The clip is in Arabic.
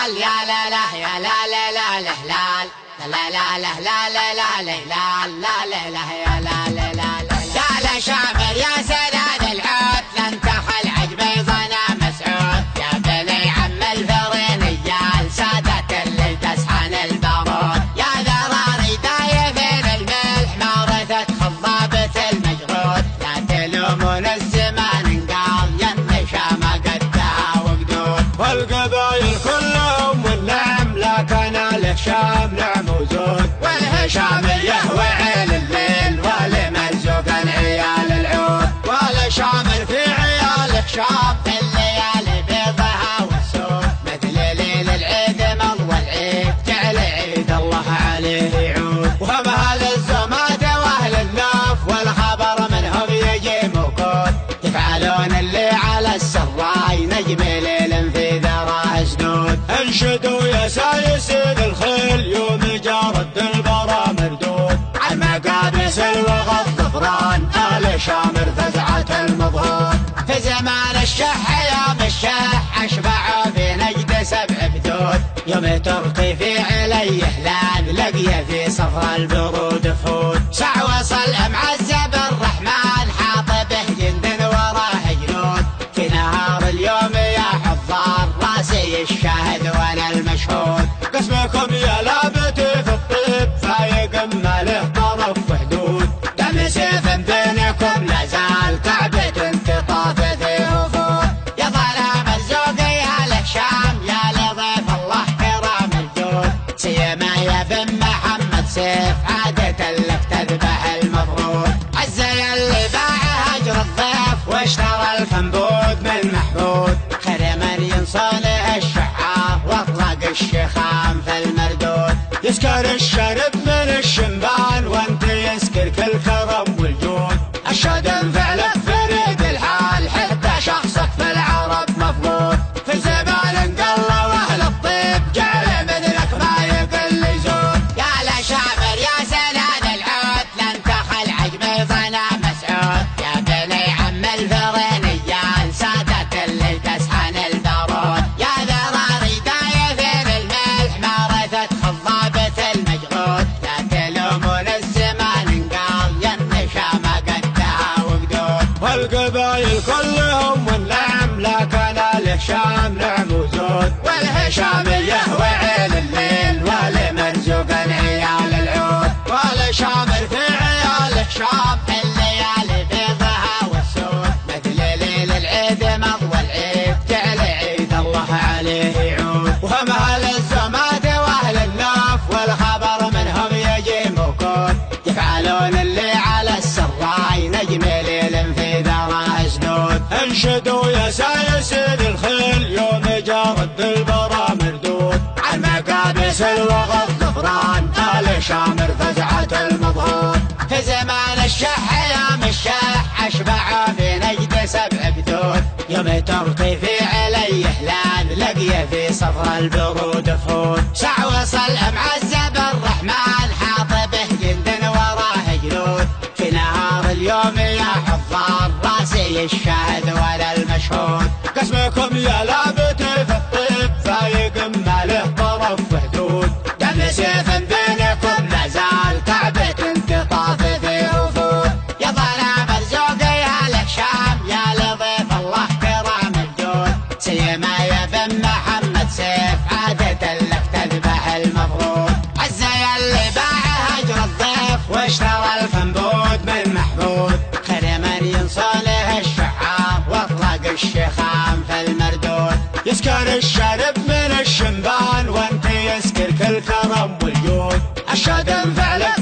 هلال يا لا لا يا لا لا لا لا هلال لا لا لا لا لا لا لا لا لا لا يا لا لا لا لا يا لا شامر يا سناد العود لن تخل عجبي ظنا مسعود يا بني عم الفرينيال سادة اللي تسحن البارود يا ذراري دايفين الملح مورثت خضابة المجرود لا تلومون الزمان قال يمي شام قدها وقدود والقبايل كلهم والنعم لكن الشام نعم وزود والهشامية وعين الليل والمرزوق عيال العود والشامر في عياله شاب في الليالي بيضها والسود مثل ليل العيد مضى العيد جعل عيد الله عليه يعود وهم اهل الزمات واهل النوف والخبر منهم يجي موقود يفعلون اللي على السراي نجم ليل في ذراه سدود انشدوا يا سايسين الخيل يوم جارد البرا مردود عن مقابس الوغى الظفران آل شامر فزعة المظهور في زمان الشح يوم الشح أشبعوا في نجد 7 بدود يوم ترقي في علي هلال لقي في صفر البرود فود سع وصل معزب الرحمن حاط به جند وراه جنود في نهار اليوم يا حضار راسي الشاهد وانا المشهود قسمكم يا لابتي في الطيب فايق ماله طرف وحدود دم سيف بينكم لازال كعبة انتطاف ذي وفود يا ظلام الزوقي يا الهشام يا لضيف الله كرام الجود سيما يا بن محمد سيف عادة لك تذبح المفروض عزي اللي باع هجر الضيف واشترى الفنبود من محمود خير من ينصاله الشعار واطلق الشيخان في المردود يسكر الشرب من الشنبان وانت يسكر كل كرم والجود الشدن فعلك فريد الحال حتى شخصك في العرب مفقود في زمان قل واهل الطيب جعل مثلك ما يقل يزود يا لا شامر يا سناد العود لن تخل عجبي ظنا مسعود يا بني عم الفرينيال سادة اللي تسحن البارود يا ذراري دايفين الملح مورثت خضابة المجرود لا تلومون الزمان قال يمي شام قدها وقدود والقبايل كلهم والنعم لكن الهشام نعم وزود والهشامية وعين الليل والمرزوق عيال العود والشامر في عياله شاب في الليالي بيضها والسود مثل ليل العيد مضى العيد جعل عيد الله عليه يعود وهم اهل الزمات واهل النوف والخبر منهم يجي موقود يفعلون اللي على السراي نجم ليل في ذراه سدود انشدوا يا سايسين الخيل يوم جارد البرا مردود عن مقابس الوغى الظفران آل شامر فزعة المظهور في زمان الشح يوم الشح أشبعوا في نجد 7 بدود يوم ترقي في علي هلال لقي في صفر البرود فود سع وصل معزب الرحمن حاط به جند وراه جنود في نهار اليوم يا حضار راسي الشاهد ولا المشهود قسمكم يا لابتي في الطيب فايق ماله طرف وحدود دم سيف بينكم لازال كعبة انتطاف ذي وفود يا ظلام الزوقي يا الهشام يا لضيف الله كرام الجود سيما يا بن محمد سيف عادة لك تذبح المفروض عزي اللي باع هجر الضيف واشترى الفنبود من محمود خير من ينصاله الشعار واطلق الشيخان في المردود يسكر الشرب من الشنبان وانت يسكر كل كرم والجود الشدن فعلك